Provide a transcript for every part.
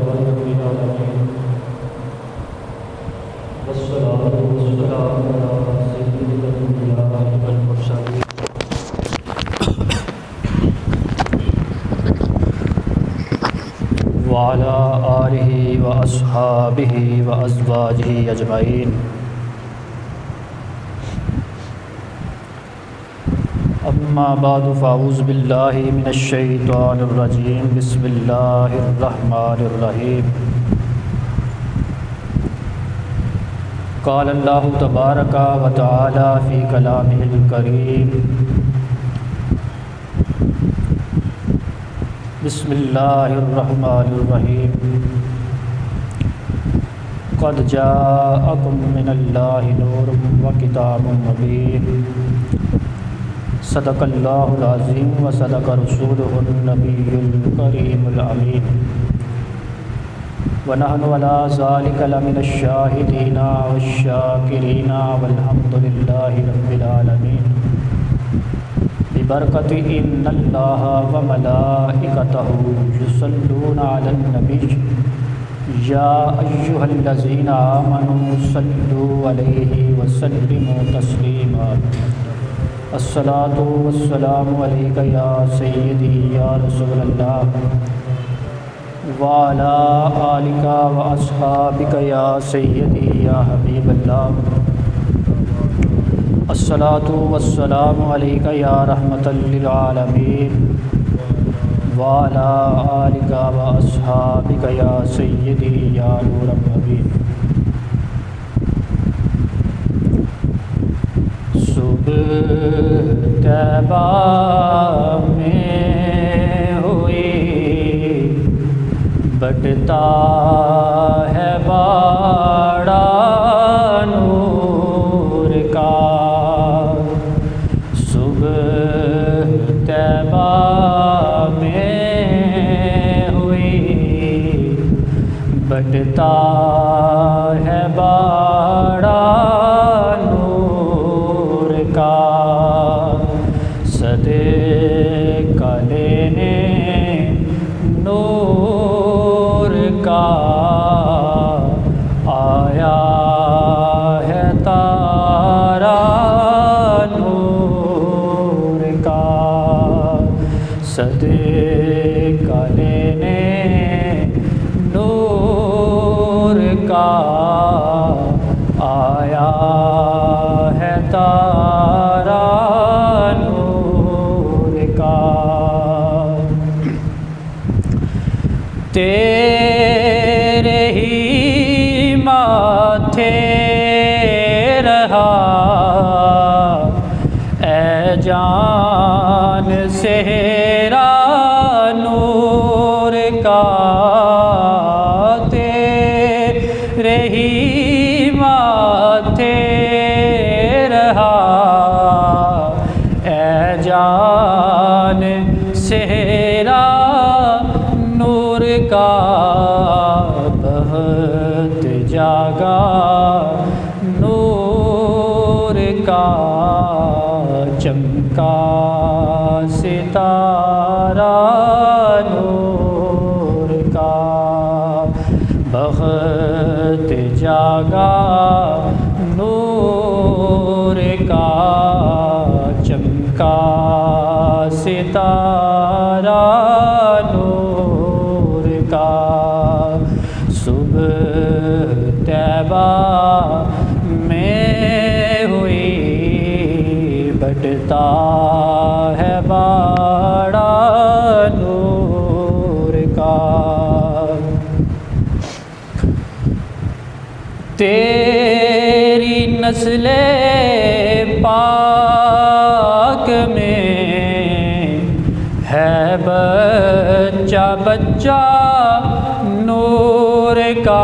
رب العالمين والصلاة والسلام على سيد الأنبياء والمرسلين وعلى آله وأصحابه وأزواجه أجمعين اما بعد فاعوذ باللہ من الشیطان الرجیم بسم اللہ الرحمن الرحیم قال اللہ تبارک و تعالی فی کلامہ الکریم بسم اللہ الرحمن الرحیم قد جاءکم من اللہ نور و کتاب مبین صدق اللہ العظیم و صدق رسولہ النبی الکریم الامین ونحن علی ذلک لمن الشاہدین والشاکرین والحمد للہ رب العالمین ببرکت ان اللہ وملائکتہ یصلون علی النبی یا ایہا الذین آمنوا صلوا علیہ وسلموا تسلیما الصلاۃ والسلام علیک یا سیدی یا رسول اللہ وعلی آلک واصحابک یا سیدی یا حبیب اللہ الصلاۃ والسلام علیک یا رحمۃ للعالمین وعلی آلک واصحابک یا سیدی یا نور النبی طیبہ میں ہوئی بٹتا ہے باڑا نور کا صبح طیبہ میں ہوئی بٹتا ہے باڑا صدقہ لینے نور کا آیا ہے تارا نور کا صدقہ لینے نور کا آیا ہے تارا تیرے ہی ماتھے رہا اے جان سہرا نور کا تیرے ہی ماتھے رہا اے جان سہرا کا بہت جاگا نور کا چمکا ستارہ نور کا بہت جاگا نور کا چمکا ستارہ کا صبح طیبہ میں ہوئی بٹتا ہے باڑا نور کا تیری نسل پاک میں ہے بچہ بچہ نور کا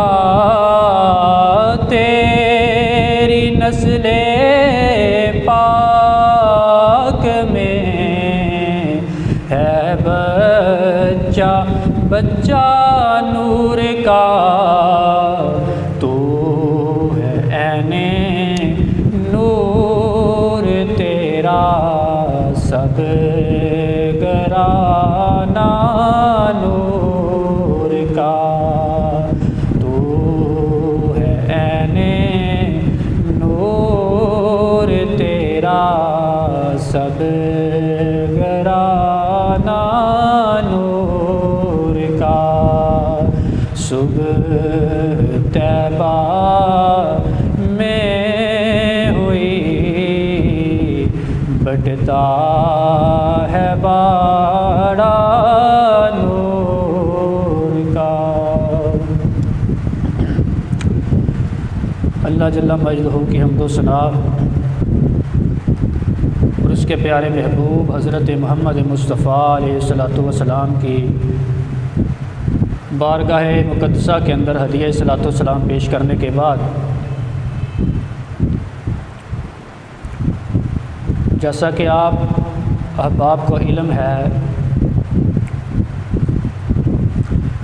تیری نسل پاک میں ہے بچہ بچہ نور کا تو ہے عین نور تیرا سب گرانا نور کا اللہ جل مجدہ کی حمد و ثنا اور اس کے پیارے محبوب حضرت محمد مصطفیٰ علیہ الصلوۃ والسلام کی بارگاہ مقدسہ کے اندر ہدیہ صلاۃ والسلام پیش کرنے کے بعد جیسا کہ آپ احباب کو علم ہے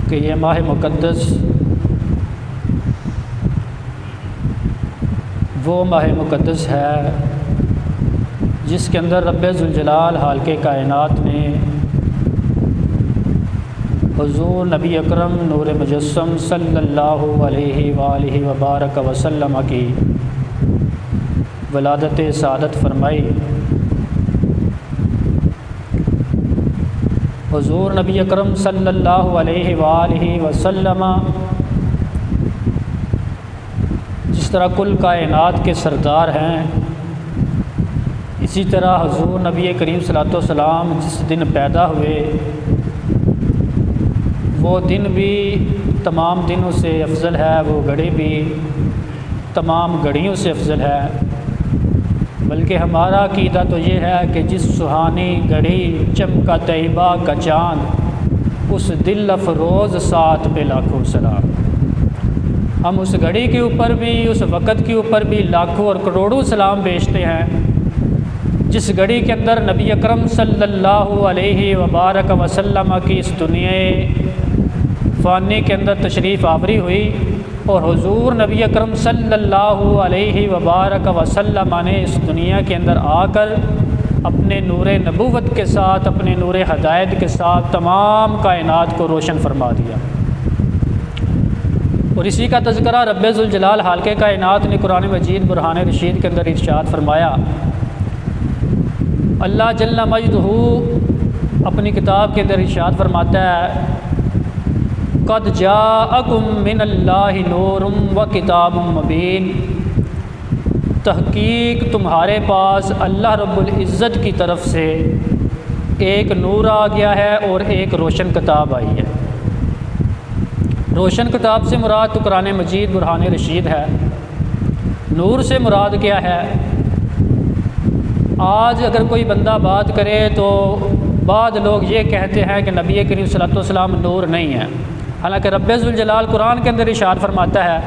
کہ یہ ماہ مقدس وہ ماہ مقدس ہے جس کے اندر رب ذوالجلال خالق کائنات نے حضور نبی اکرم نور مجسم صلی اللہ علیہ وآلہ وبارک وسلم کی ولادت سعادت فرمائی۔ حضور نبی اکرم صلی اللہ علیہ وآلہ وسلم جس طرح کل کائنات کے سردار ہیں، اسی طرح حضور نبی کریم صلی اللہ علیہ وسلم جس دن پیدا ہوئے وہ دن بھی تمام دنوں سے افضل ہے، وہ گھڑی بھی تمام گھڑیوں سے افضل ہے، بلکہ ہمارا عقیدہ تو یہ ہے کہ جس سہانی گھڑی چمکا طیبہ کا چاند اس دل افروز ساتھ پہ لاکھوں سلام۔ ہم اس گھڑی کے اوپر بھی اس وقت کے اوپر بھی لاکھوں اور کروڑوں سلام بھیجتے ہیں جس گھڑی کے اندر نبی اکرم صلی اللہ علیہ وبارک وسلم کی اس دنیا فانی کے اندر تشریف آوری ہوئی اور حضور نبی اکرم صلی اللہ علیہ وبارک وسلم نے اس دنیا کے اندر آ کر اپنے نور نبوت کے ساتھ اپنے نور ہدایت کے ساتھ تمام کائنات کو روشن فرما دیا۔ اور اسی کا تذکرہ رب ذوالجلال خالق کائنات نے قرآن مجید برہان رشید کے اندر ارشاد فرمایا۔ اللہ جل مجدہ اپنی کتاب کے اندر ارشاد فرماتا ہے قد جاءکم من اللہ نور و کتاب مبین، تحقیق تمہارے پاس اللہ رب العزت کی طرف سے ایک نور آ گیا ہے اور ایک روشن کتاب آئی ہے۔ روشن کتاب سے مراد تو قرآن مجید برہان رشید ہے، نور سے مراد کیا ہے؟ آج اگر کوئی بندہ بات کرے تو بعض لوگ یہ کہتے ہیں کہ نبی کریم صلی اللہ علیہ وسلم نور نہیں ہے، حالانکہ رب ذوالجلال قرآن کے اندر ارشاد فرماتا ہے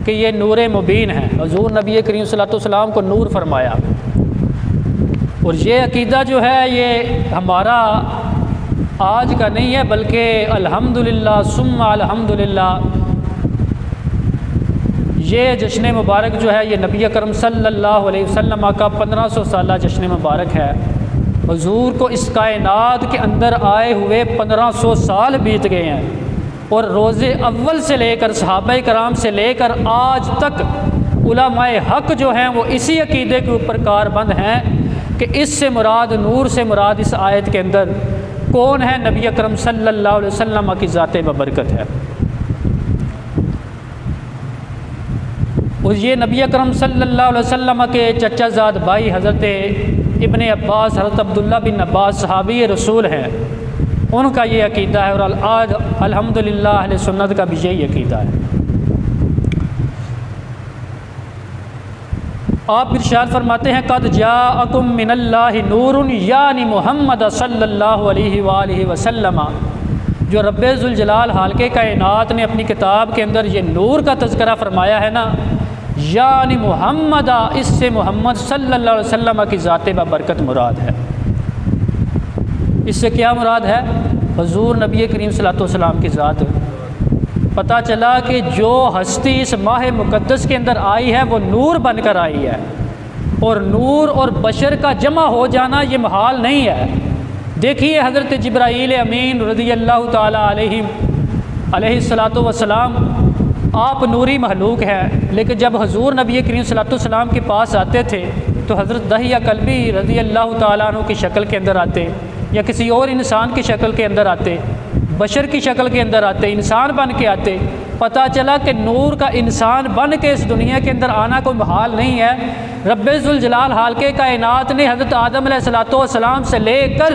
کہ یہ نور مبین ہے، حضور نبی کریم صلی اللہ علیہ وسلم کو نور فرمایا۔ اور یہ عقیدہ جو ہے یہ ہمارا آج کا نہیں ہے، بلکہ الحمدللہ ثم الحمدللہ یہ جشن مبارک جو ہے یہ نبی اکرم صلی اللہ علیہ وسلم کا 1500 سالہ جشن مبارک ہے۔ حضور کو اس کائنات کے اندر آئے ہوئے 1500 سال بیت گئے ہیں، اور روز اول سے لے کر صحابہ کرام سے لے کر آج تک علماء حق جو ہیں وہ اسی عقیدے کے اوپر کاربند ہیں کہ اس سے مراد نور سے مراد اس آیت کے اندر کون ہے؟ نبی اکرم صلی اللہ علیہ وسلم کی ذات ببرکت ہے۔ اور یہ نبی اکرم صلی اللہ علیہ وسلم کے چچا زاد بھائی حضرت ابن عباس، حضرت عبداللہ بن عباس صحابی رسول ہیں، ان کا یہ عقیدہ ہے، اور آج الحمدللہ اہل سنت کا بھی یہی عقیدہ ہے۔ آپ ارشاد فرماتے ہیں قد جاءکم من اللہ نور، یعنی محمد صلی اللہ علیہ وآلہ وسلم، جو رب ذوالجلال خالق کائنات نے اپنی کتاب کے اندر یہ نور کا تذکرہ فرمایا ہے نا، یعنی محمد، اس سے محمد صلی اللہ علیہ وسلم کی ذات ببرکت مراد ہے۔ اس سے کیا مراد ہے؟ حضور نبی کریم صلی اللہ علیہ وسلم کی ذات۔ پتہ چلا کہ جو ہستی اس ماہ مقدس کے اندر آئی ہے وہ نور بن کر آئی ہے، اور نور اور بشر کا جمع ہو جانا یہ محال نہیں ہے۔ دیکھیے حضرت جبرائیل امین رضی اللہ تعالیٰ علیہ الصلاۃ والسلام، آپ نوری مخلوق ہیں، لیکن جب حضور نبی کریم صلی اللہ علیہ وسلم کے پاس آتے تھے تو حضرت دحیہ کلبی رضی اللہ تعالیٰ عنہ کی شکل کے اندر آتے، یا کسی اور انسان کی شکل کے اندر آتے، بشر کی شکل کے اندر آتے، انسان بن کے آتے، پتہ چلا کہ نور کا انسان بن کے اس دنیا کے اندر آنا کوئی محال نہیں ہے۔ رب ذوالجلال حالق کائنات نے حضرت آدم علیہ الصلوۃ والسلام سے لے کر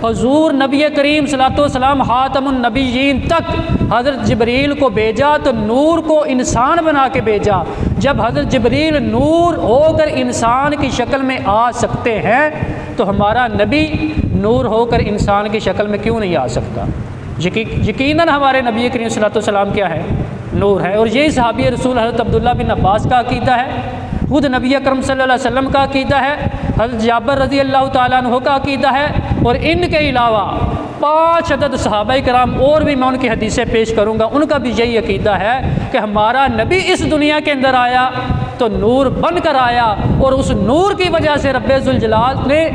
حضور نبی کریم صلی اللہ علیہ وسلم خاتم النبیین تک حضرت جبریل کو بھیجا تو نور کو انسان بنا کے بھیجا۔ جب حضرت جبریل نور ہو کر انسان کی شکل میں آ سکتے ہیں تو ہمارا نبی نور ہو کر انسان کی شکل میں کیوں نہیں آ سکتا؟ یقیناً ہمارے نبی کریم صلی اللہ علیہ وسلم کیا ہے؟ نور ہے۔ اور یہی صحابی رسول حضرت عبداللہ بن عباس کا عقیدہ ہے، خود نبی اکرم صلی اللہ علیہ وسلم کا عقیدہ ہے، حضرت جابر رضی اللہ تعالیٰ عنہ کا عقیدہ ہے، اور ان کے علاوہ 5 عدد صحابہ کرام اور بھی میں ان کی حدیثیں پیش کروں گا، ان کا بھی یہی عقیدہ ہے کہ ہمارا نبی اس دنیا کے اندر آیا تو نور بن کر آیا، اور اس نور کی وجہ سے رب ذوالجلال نے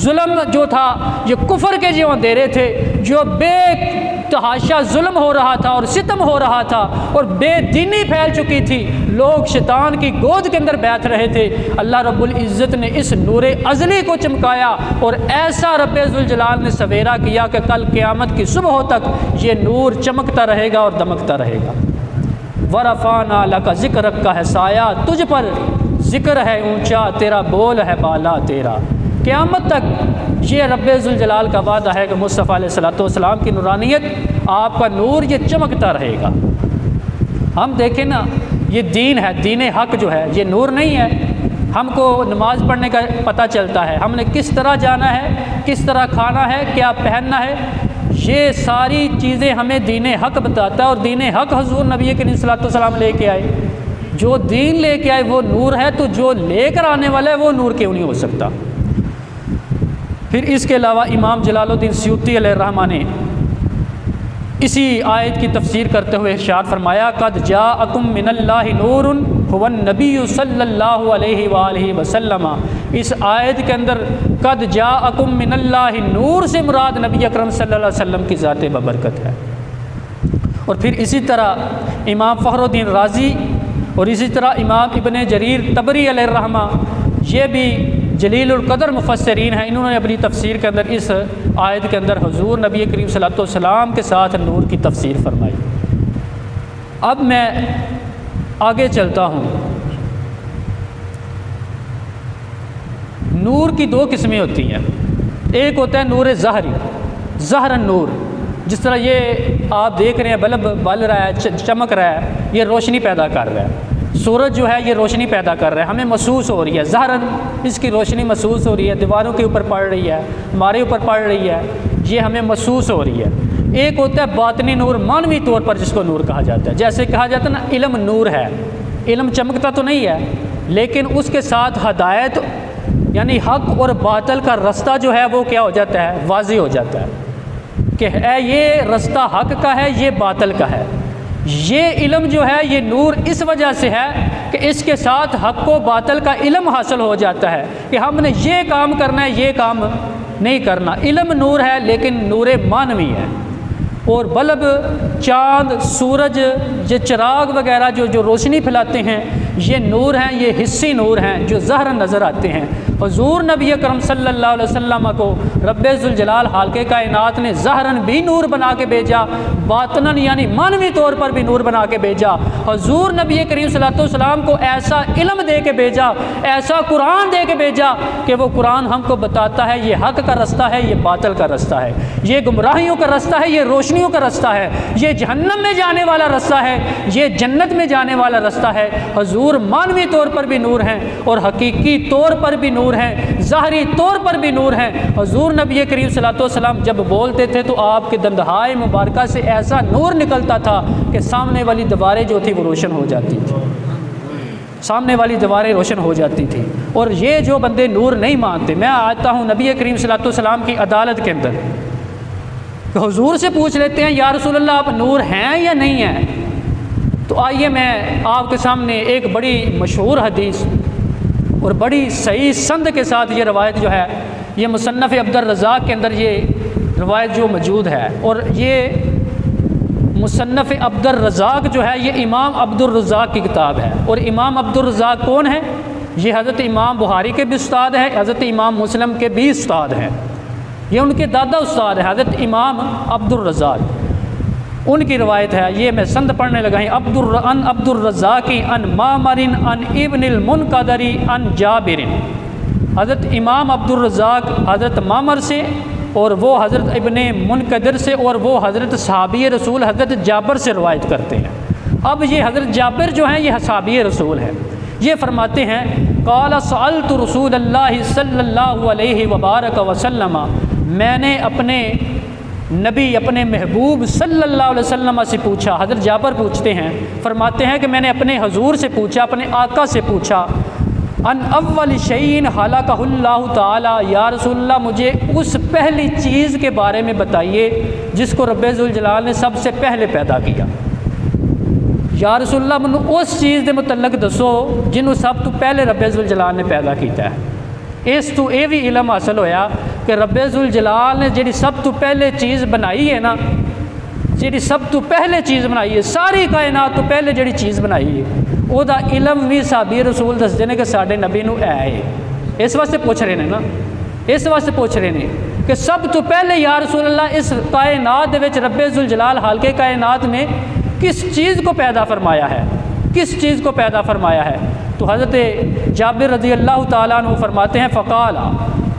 ظلم جو تھا، یہ کفر کے جو اندھیرے تھے، جو بے تحاشا ظلم ہو رہا تھا اور ستم ہو رہا تھا اور بے دینی پھیل چکی تھی، لوگ شیطان کی گود کے اندر بیٹھ رہے تھے، اللہ رب العزت نے اس نور ازلی کو چمکایا اور ایسا رب ذوالجلال نے سویرا کیا کہ کل قیامت کی صبح تک یہ نور چمکتا رہے گا اور دمکتا رہے گا۔ وَرَفَعْنَا لَكَ ذِكْرَكَ کا ہے سایہ تجھ پر، ذکر ہے اونچا تیرا، بول ہے بالا تیرا۔ قیامت تک یہ رب ذوالجلال کا وعدہ ہے کہ مصطفیٰ علیہ الصلوۃ والسلام کی نورانیت، آپ کا نور یہ چمکتا رہے گا۔ ہم دیکھیں نا، یہ دین ہے، دین حق جو ہے یہ نور نہیں ہے۔ ہم کو نماز پڑھنے کا پتہ چلتا ہے، ہم نے کس طرح جانا ہے، کس طرح کھانا ہے، کیا پہننا ہے، یہ ساری چیزیں ہمیں دین حق بتاتا ہے، اور دین حق حضور نبی کریم صلی اللہ علیہ وسلم لے کے آئے۔ جو دین لے کے آئے وہ نور ہے، تو جو لے کر آنے والا ہے وہ نور کیوں نہیں ہو سکتا؟ پھر اس کے علاوہ امام جلال الدین سیوطی علیہ الرحمہ نے اسی آیت کی تفسیر کرتے ہوئے ارشاد فرمایا، قد جاءکم من اللہ نور هو النبی صلی اللہ علیہ وآلہ وسلم۔ اس آیت کے اندر قد جاءکم من اللہ نور سے مراد نبی اکرم صلی اللہ علیہ وسلم کی ذات ببرکت ہے۔ اور پھر اسی طرح امام فخر الدین رازی اور اسی طرح امام ابن جریر طبری علیہ الرحمہ، یہ بھی جلیل القدر مفسرین ہیں، انہوں نے اپنی تفسیر کے اندر اس آیت کے اندر حضور نبی کریم صلی اللہ علیہ وسلم کے ساتھ نور کی تفسیر فرمائی۔ اب میں آگے چلتا ہوں۔ نور کی 2 قسمیں ہوتی ہیں، ایک ہوتا ہے نور ظاہری، ظاہر نور، جس طرح یہ آپ دیکھ رہے ہیں بلب بل رہا ہے، چمک رہا ہے، یہ روشنی پیدا کر رہا ہے۔ سورج جو ہے یہ روشنی پیدا کر رہا ہے، ہمیں محسوس ہو رہی ہے، ظاہراً اس کی روشنی محسوس ہو رہی ہے، دیواروں کے اوپر پڑ رہی ہے، ہمارے اوپر پڑ رہی ہے، یہ ہمیں محسوس ہو رہی ہے۔ ایک ہوتا ہے باطنی نور، مانوی طور پر جس کو نور کہا جاتا ہے، جیسے کہا جاتا ہے نا علم نور ہے، علم چمکتا تو نہیں ہے لیکن اس کے ساتھ ہدایت یعنی حق اور باطل کا رستہ جو ہے وہ کیا ہو جاتا ہے؟ واضح ہو جاتا ہے کہ یہ رستہ حق کا ہے، یہ باطل کا ہے۔ یہ علم جو ہے یہ نور اس وجہ سے ہے کہ اس کے ساتھ حق و باطل کا علم حاصل ہو جاتا ہے کہ ہم نے یہ کام کرنا ہے، یہ کام نہیں کرنا۔ علم نور ہے لیکن نور مانوی ہے۔ اور بلب، چاند، سورج، یہ چراغ وغیرہ جو روشنی پھیلاتے ہیں یہ نور ہیں، یہ حسی نور ہیں جو ظاہر نظر آتے ہیں۔ حضور نبی اکرم صلی اللہ علیہ وسلم کو رب ذوالجلال خالق کائنات نے ظاہراً بھی نور بنا کے بھیجا، باطناً یعنی مانوی طور پر بھی نور بنا کے بھیجا۔ حضور نبی کریم صلی اللہ علیہ وسلم کو ایسا علم دے کے بھیجا، ایسا قرآن دے کے بھیجا کہ وہ قرآن ہم کو بتاتا ہے یہ حق کا رستہ ہے، یہ باطل کا رستہ ہے، یہ گمراہیوں کا رستہ ہے، یہ روشنیوں کا رستہ ہے، یہ جہنم میں جانے والا رستہ ہے، یہ جنت میں جانے والا رستہ ہے۔ حضور مانوی طور پر بھی نور ہیں اور حقیقی طور پر بھی نور ہیں، ظاہری طور پر بھی نور ہیں۔ حضور نبی کریم صلی اللہ علیہ وسلم جب بولتے تھے تو آپ کے دندہائے مبارکہ سے ایسا نور نکلتا تھا کہ سامنے والی دیواریں جو تھی وہ روشن ہو جاتی تھی، سامنے والی دیواریں روشن ہو جاتی تھی۔ اور یہ جو بندے نور نہیں مانتے، میں آتا ہوں نبی کریم صلی اللہ علیہ وسلم کی عدالت کے اندر کہ حضور سے پوچھ لیتے ہیں یا رسول اللہ آپ نور ہیں یا نہیں ہیں؟ تو آئیے میں آپ کے سامنے ایک بڑی مشہور حدیث اور بڑی صحیح سند کے ساتھ یہ روایت جو ہے یہ مصنف عبد الرزاق کے اندر یہ روایت جو موجود ہے، اور یہ مصنف عبد الرزاق جو ہے یہ امام عبد الرزاق کی کتاب ہے۔ اور امام عبد الرزاق کون ہے؟ یہ حضرت امام بخاری کے بھی استاد ہیں، حضرت امام مسلم کے بھی استاد ہیں، یہ ان کے دادا استاد ہیں حضرت امام عبد الرزاق۔ ان کی روایت ہے، یہ میں سند پڑھنے لگا ہوں، عبد الرزاق ان معمر ان ابن المنقدر ان جابر، حضرت امام عبد الرزاق حضرت معمر سے، اور وہ حضرت ابن منقدر سے، اور وہ حضرت صحابی رسول حضرت جابر سے روایت کرتے ہیں۔ اب یہ حضرت جابر جو ہیں یہ صحابی رسول ہیں، یہ فرماتے ہیں قال سألت رسول اللہ صلی اللہ علیہ وبارک وسلم، میں نے اپنے نبی اپنے محبوب صلی اللہ علیہ وسلم سے پوچھا۔ حضرت جابر پوچھتے ہیں، فرماتے ہیں کہ میں نے اپنے حضور سے پوچھا، اپنے آقا سے پوچھا، ان اول شیء خلقہ اللہ تعالی، یا رسول اللہ مجھے اس پہلی چیز کے بارے میں بتائیے جس کو رب ذوالجلال نے سب سے پہلے پیدا کیا۔ یا رسول اللہ مجھے اس چیز کے متعلق دسو جنہوں سب تو پہلے رب ذوالجلال نے پیدا کیتا ہے۔ اس تو یہ بھی علم حاصل ہویا کہ رب ذوالجلال نے جڑی سب تو پہلے چیز بنائی ہے نا، جڑی سب تو پہلے چیز بنائی ہے، ساری کائنات تو پہلے جڑی چیز بنائی ہے وہ دا علم بھی صحابی رسول دستے ہیں کہ ساڈے نبی نو ہے۔ اس واسطے پوچھ رہے ہیں نا، اس واسطے پوچھ رہے ہیں کہ سب تو پہلے یا رسول اللہ اس کائنات دے وچ رب ذوالجلال حالقے کائنات میں کس چیز کو پیدا فرمایا ہے، کس چیز کو پیدا فرمایا ہے؟ تو حضرت جابر رضی اللہ تعالیٰ عنہ فرماتے ہیں فقال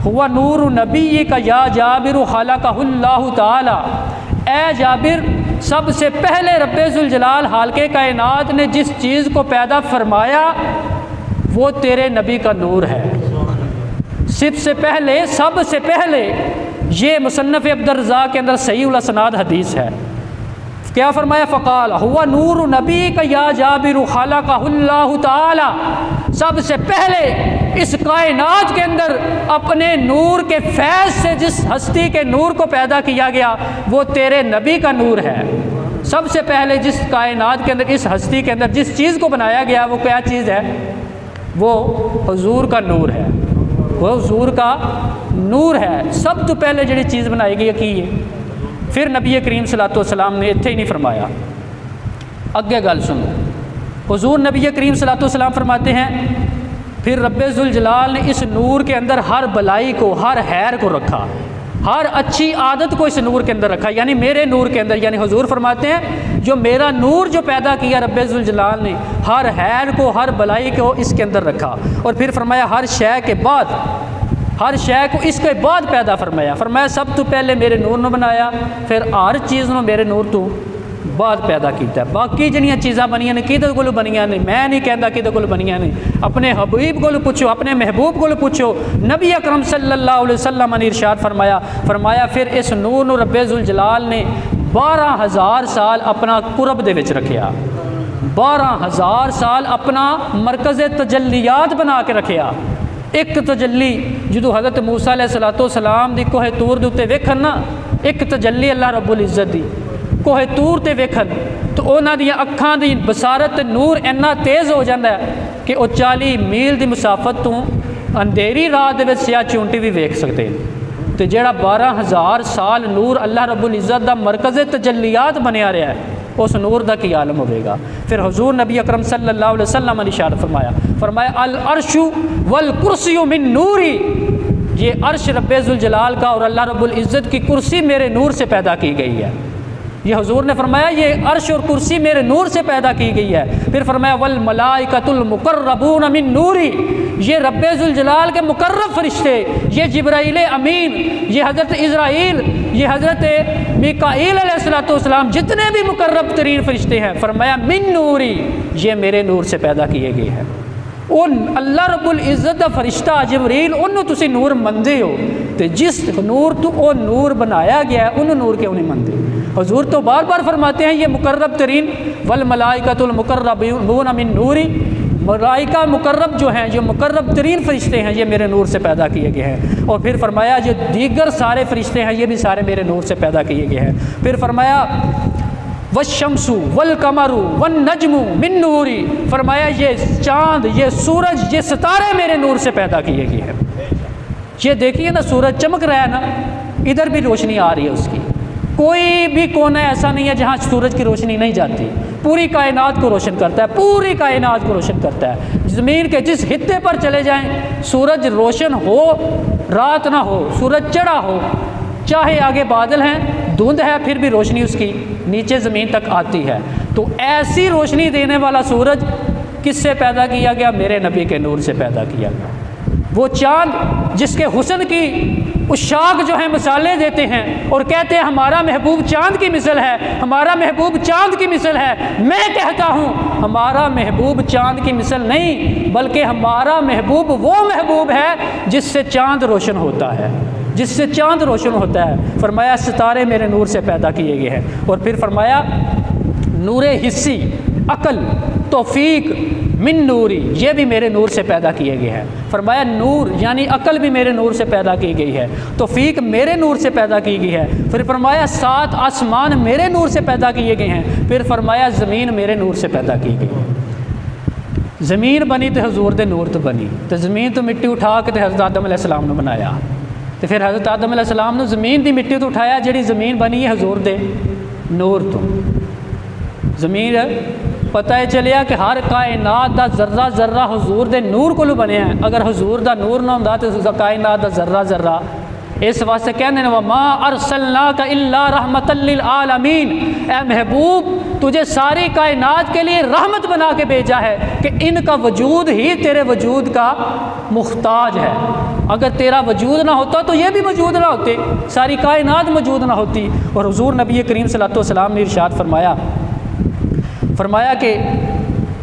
ہوا نور نبی کا یا جابر خلقہ اللہ تعالیٰ، اے جابر سب سے پہلے رب ذوالجلال حالقے کائنات نے جس چیز کو پیدا فرمایا وہ تیرے نبی کا نور ہے۔ سب سے پہلے یہ مصنف عبد الرزاق کے اندر صحیح الاسناد حدیث ہے، کیا فرمایا فقال ہوا نور نبی کا یا جابر خلقہ اللہ تعالی، سب سے پہلے اس کائنات کے اندر اپنے نور کے فیض سے جس ہستی کے نور کو پیدا کیا گیا وہ تیرے نبی کا نور ہے۔ سب سے پہلے جس کائنات کے اندر اس ہستی کے اندر جس چیز کو بنایا گیا وہ کیا چیز ہے؟ وہ حضور کا نور ہے، وہ حضور کا نور ہے۔ سب تو پہلے جڑی چیز بنائی گئی کی ہے۔ پھر نبی کریم صلی اللہ علیہ وسلم نے اتنے ہی نہیں فرمایا، اگے گل سنو، حضور نبی کریم صلی اللہ علیہ وسلم فرماتے ہیں پھر رب ذوالجلال نے اس نور کے اندر ہر بلائی کو، ہر خیر کو رکھا، ہر اچھی عادت کو اس نور کے اندر رکھا، یعنی میرے نور کے اندر، یعنی حضور فرماتے ہیں جو میرا نور جو پیدا کیا رب ذوالجلال نے ہر خیر کو، ہر بلائی کو اس کے اندر رکھا، اور پھر فرمایا ہر شے کے بعد، ہر شے کو اس کے بعد پیدا فرمایا، فرمایا سب تو پہلے میرے نور نو بنایا، پھر ہر چیز نو میرے نور تو بعد پیدا کیتا ہے۔ باقی جنیاں چیزاں بنیاں نے کدے کول بنیاں نے، میں نہیں کہندا کدے کول بنیاں نے، اپنے حبیب کول پوچھو، اپنے محبوب کول پوچھو۔ نبی اکرم صلی اللہ علیہ وسلم نے ارشاد فرمایا پھر اس نور نو رب ذوالجلال نے 12,000 سال اپنا قرب دے وچ رکھیا، 12,000 سال اپنا مرکز تجلیات بنا کے رکھیا۔ ایک تجلی جدو حضرت موسیٰ علیہ السلام دی کوہ طور دے اوتے ویکھن نا، ایک تجلی اللہ رب العزت دی کوہ طور تے ویکھن تو انہاں دی اکھاں دی بصارت نور اینا تیز ہو جاندا ہے کہ وہ 40 میل دی مسافت تو اندھیری رات دے وچ سیاہ چونٹی بھی ویکھ سکتے ہیں۔ تو جیڑا 12,000 سال نور اللہ رب العزت دا مرکز تجلیات بنیا رہا ہے اس نور دا کی عالم ہوئے گا۔ پھر حضور نبی اکرم صلی اللہ علیہ وسلم نے اشارہ فرمایا العرش والکرسی من نوری، یہ عرش رب ذوالجلال کا اور اللہ رب العزت کی کرسی میرے نور سے پیدا کی گئی ہے۔ یہ حضور نے فرمایا یہ عرش اور کرسی میرے نور سے پیدا کی گئی ہے۔ پھر فرمایا والملائکۃ المقربون من نوری، یہ رب ذوالجلال کے مقرب فرشتے، یہ جبرائیل امین، یہ حضرت اسرائیل، یہ حضرت میکائیل علیہ السلام، جتنے بھی مقرب ترین فرشتے ہیں، فرمایا من نوری، یہ میرے نور سے پیدا کیے گئے ہیں۔ ان اللہ رب العزت کا فرشتہ جبریل انہوں تسی نور مندے ہو، تو جس نور تو وہ نور بنایا گیا ہے انہوں نور کیوں نہیں مندے؟ حضور تو بار بار فرماتے ہیں یہ مقرب ترین والملائکۃ المقربون من نوری، ملائکہ مقرب جو ہیں، جو مقرب ترین فرشتے ہیں، یہ میرے نور سے پیدا کیے گئے ہیں۔ اور پھر فرمایا جو دیگر سارے فرشتے ہیں یہ بھی سارے میرے نور سے پیدا کیے گئے ہیں۔ پھر فرمایا والشمس والقمر والنجم من نوری، فرمایا یہ چاند، یہ سورج، یہ ستارے میرے نور سے پیدا کیے گئے ہیں۔ یہ دیکھیے نا سورج چمک رہا ہے نا، ادھر بھی روشنی آ رہی ہے اس کی، کوئی بھی کونا ایسا نہیں ہے جہاں سورج کی روشنی نہیں جاتی، پوری کائنات کو روشن کرتا ہے، پوری کائنات کو روشن کرتا ہے۔ زمین کے جس خطے پر چلے جائیں سورج روشن ہو، رات نہ ہو، سورج چڑھا ہو، چاہے آگے بادل ہیں دھند ہے پھر بھی روشنی اس کی نیچے زمین تک آتی ہے۔ تو ایسی روشنی دینے والا سورج کس سے پیدا کیا گیا؟ میرے نبی کے نور سے پیدا کیا گیا۔ وہ چاند جس کے حسن کی عشاق جو ہیں مثالیں دیتے ہیں اور کہتے ہیں ہمارا محبوب چاند کی مثل ہے، ہمارا محبوب چاند کی مثل ہے، میں کہتا ہوں ہمارا محبوب چاند کی مثل نہیں، بلکہ ہمارا محبوب وہ محبوب ہے جس سے چاند روشن ہوتا ہے، جس سے چاند روشن ہوتا ہے۔ فرمایا ستارے میرے نور سے پیدا کیے گئے ہیں، اور پھر فرمایا نور حسی، عقل، توفیق من نوری، یہ بھی میرے نور سے پیدا کیے گئے ہیں۔ فرمایا نور یعنی عقل بھی میرے نور سے پیدا کی گئی ہے، توفیق میرے نور سے پیدا کی گئی ہے۔ پھر فرمایا 7 آسمان میرے نور سے پیدا کیے گئے ہیں۔ پھر فرمایا زمین میرے نور سے پیدا کی گئی۔ زمین بنی تو حضور دے نور تو بنی، تو زمین تو مٹی اٹھا کے حضرت آدم علیہ السلام نے بنایا، تو پھر حضرت آدم علیہ السلام نے زمین دی مٹی تو اٹھایا جڑی زمین بنی ہے حضور دے نور تو۔ زمین پتہ ہے چلیا کہ ہر کائنات دا ذرہ ذرہ حضور دے نور کو بنیا ہے، اگر حضور دا نور نہ ہوندا تو کائنات دا ذرہ ذرہ۔ اس واسطے کہنے ہیں وما ارسلناک الا رحمت للعالمین، اے محبوب تجھے ساری کائنات کے لیے رحمت بنا کے بھیجا ہے کہ ان کا وجود ہی تیرے وجود کا محتاج ہے۔ اگر تیرا وجود نہ ہوتا تو یہ بھی موجود نہ ہوتے، ساری کائنات موجود نہ ہوتی۔ اور حضور نبی کریم صلی اللہ علیہ وسلم نے ارشاد فرمایا کہ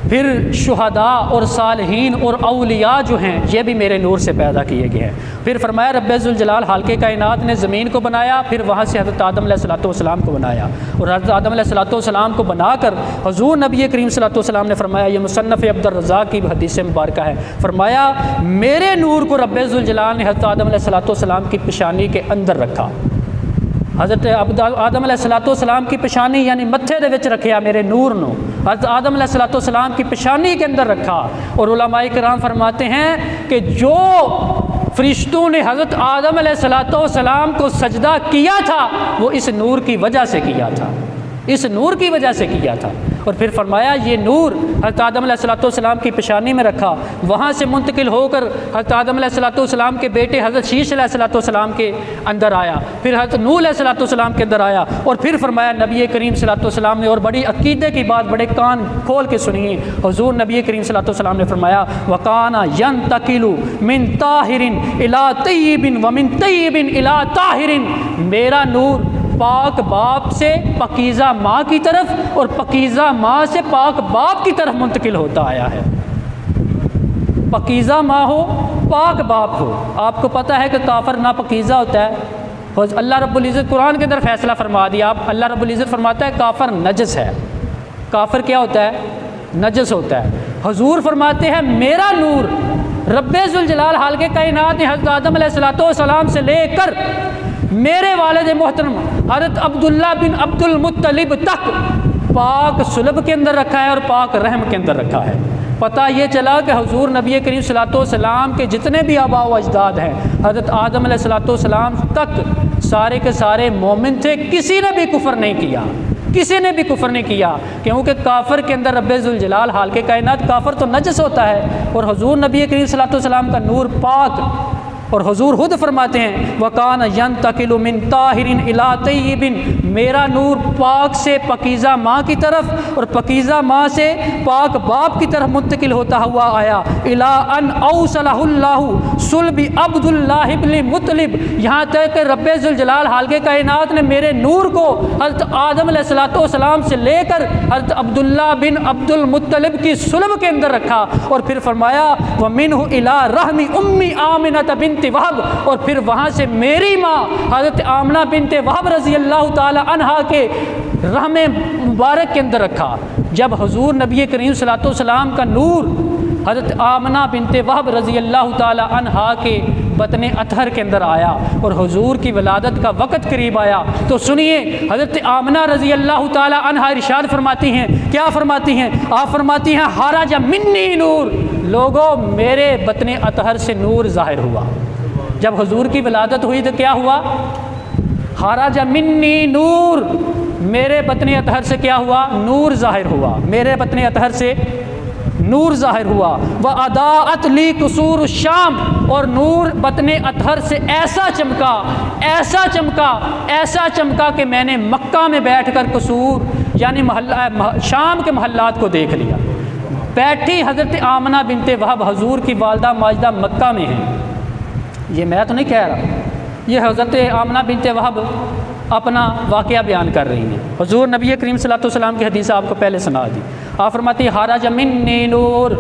پھر شہداء اور صالحین اور اولیاء جو ہیں یہ بھی میرے نور سے پیدا کیے گئے ہیں۔ پھر فرمایا رب ذوالجلال خالق کائنات نے زمین کو بنایا، پھر وہاں سے حضرت آدم علیہ السلام کو بنایا، اور حضرت آدم علیہ السلام کو بنا کر حضور نبی کریم صلی اللہ علیہ وسلم نے فرمایا، یہ مصنف عبد الرزاق کی حدیث مبارکہ ہے، فرمایا میرے نور کو رب ذوالجلال نے حضرت آدم علیہ السلام کی پیشانی کے اندر رکھا۔ حضرت آدم علیہ السلام کی پیشانی یعنی متھے دے وچ رکھیا میرے نور نو، حضرت آدم علیہ السلام کی پیشانی کے اندر رکھا۔ اور علماء کرام فرماتے ہیں کہ جو فرشتوں نے حضرت آدم علیہ السلام کو سجدہ کیا تھا وہ اس نور کی وجہ سے کیا تھا، اس نور کی وجہ سے کیا تھا۔ اور پھر فرمایا یہ نور حضرت آدم علیہ السلام کی پیشانی میں رکھا، وہاں سے منتقل ہو کر حضرت آدم علیہ السلام کے بیٹے حضرت شیش علیہ السلام کے اندر آیا، پھر حضرت نوح علیہ السلام کے اندر آیا، اور پھر فرمایا نبی کریم صلی اللہ علیہ وسلم نے، اور بڑی عقیدے کی بات بڑے کان کھول کے سنیے، حضور نبی کریم صلی اللہ علیہ وسلم نے فرمایا وَقَانَ يَنْتَقِلُ مِنْ طَاهِرٍ إِلَىٰ طَيِّبٍ وَمِنْ طَيِّبٍ إِلَىٰ طَاهِرٍ، میرا نور پاک باپ سے پاکیزہ ماں کی طرف اور پاکیزہ ماں سے پاک باپ کی طرف منتقل ہوتا آیا ہے۔ پاکیزہ ماں ہو پاک باپ ہو۔ آپ کو پتہ ہے کہ کافر ناپاکیزہ ہوتا ہے، اللہ رب العزت قرآن کے اندر فیصلہ فرما دیا، اللہ رب العزت فرماتا ہے کافر نجس ہے۔ کافر کیا ہوتا ہے؟ نجس ہوتا ہے۔ حضور فرماتے ہیں میرا نور رب ذوالجلال خالق کائنات نے حضرت آدم علیہ السلام سے لے کر میرے والد محترم حضرت عبداللہ بن عبد المطلب تک پاک صلب کے اندر رکھا ہے اور پاک رحم کے اندر رکھا ہے۔ پتہ یہ چلا کہ حضور نبی کریم صلی اللہ علیہ وسلم کے جتنے بھی آباء و اجداد ہیں حضرت آدم علیہ السلام تک سارے کے سارے مومن تھے، کسی نے بھی کفر نہیں کیا، کسی نے بھی کفر نہیں کیا، کیونکہ کافر کے اندر رب ذوالجلال خالق کائنات کافر تو نجس ہوتا ہے، اور حضور نبی کریم صلی اللہ علیہ وسلم کا نور پاک۔ اور حضور خود فرماتے ہیں وَقَانَ يَنْتَقِلُ مِنْ طَاهِرٍ إِلَىٰ طَيِّبٍ، میرا نور پاک سے پاکیزہ ماں کی طرف اور پاکیزہ ماں سے پاک باپ کی طرف منتقل ہوتا ہوا آیا، إِلَىٰ أَنْ أَوْصَلَهُ اللَّهُ صُلْبِ عَبْدُ اللَّهِ بْنِ مُطْلِبٍ، یہاں تک کہ رب ذوالجلال خالق کائنات نے میرے نور کو حضرت آدم علیہ السلام سے لے کر حضرت عبداللہ بن عبد المطلب کی صلب کے اندر رکھا، اور پھر فرمایا وَمِنْهُ إِلَىٰ رَحْمِ أُمِّ آمِنَةَ بنت وہب، اور پھر وہاں سے میری ماں حضرت آمنہ بنت وہب رضی اللہ تعالی عنہا کے رحم مبارک کے اندر رکھا۔ جب حضور نبی کریم صلی اللہ علیہ وسلم کا نور حضرت آمنہ بنت وہب رضی اللہ تعالی عنہا کے بطن اطہر کے اندر آیا اور حضور کی ولادت کا وقت قریب آیا، تو سنیے حضرت آمنہ رضی اللہ تعالی عنہا ارشاد فرماتی ہیں، کیا فرماتی ہیں؟ آپ فرماتی ہیں خرج منی نور، لوگوں میرے بطن اطہر سے نور ظاہر ہوا۔ جب حضور کی ولادت ہوئی تو کیا ہوا؟ خرج منی نور، میرے بطن اطہر سے کیا ہوا؟ نور ظاہر ہوا، میرے بطن اطہر سے نور ظاہر ہوا، وَأَضَاءَتْ لِي قُصُورُ الشام، اور نور بطن اطہر سے ایسا چمکا ایسا چمکا ایسا چمکا کہ میں نے مکہ میں بیٹھ کر قصور یعنی شام کے محلات کو دیکھ لیا۔ بیٹھی حضرت آمنہ بنت وہب حضور کی والدہ ماجدہ مکہ میں ہیں، یہ میں تو نہیں کہہ رہا، یہ حضرت آمنہ بنت وہب اپنا واقعہ بیان کر رہی ہیں۔ حضور نبی کریم صلی اللہ علیہ وسلم کی حدیث آپ کو پہلے سنا دی، آپ فرماتی ہیں خرج منی نور،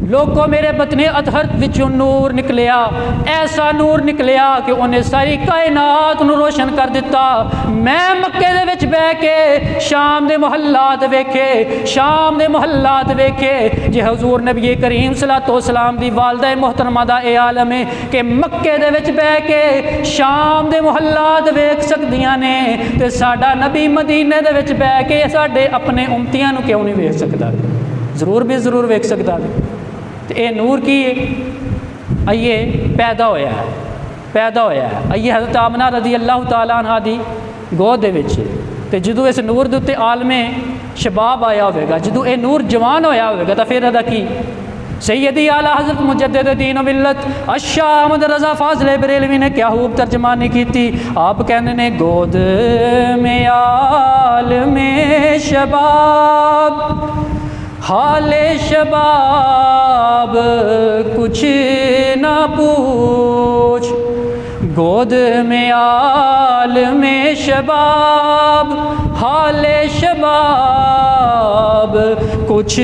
لوگوں میرے بطن اطہر وچوں نور نکلیا، ایسا نور نکلیا کہ انہیں ساری کائنات نو روشن کر دیتا۔ میں مکے دے وچ بہ کے شام دے محلات ویکھے، شام دے محلات ویکھے، جی حضور نبی کریم صلی اللہ علیہ وسلم دی والدہ محترمہ دا اے عالم ہے کہ مکے دے وچ بہ کے شام دے محلات ویکھ سکدیاں نے، تے ساڈا نبی مدینے دے وچ بہ کے ساڈے اپنے امتیاں نو کیوں نہیں ویکھ سکدا؟ ضرور بھی ضرور ویکھ سکدا ہے۔ تو اے نور کی آئیے پیدا ہویا ہے آئیے حضرت آمنہ رضی اللہ تعالیٰ عنہ دی گود دے وچ، تے جدو اس نور دے تے عالم شباب آیا ہوئے گا، جدو اے نور جوان ہویا ہوئے گا، تو پھر ادا کی سیدی اعلیٰ حضرت مجدد دین و ملت اشاہ احمد رضا فاضل بریلوی نے کیا خوب ترجمانی کی تھی، آپ کہنے نے گود میں عالم شباب حال شباب کچھ نہ پوچھ، گود میں عالم شباب حال شباب کچھ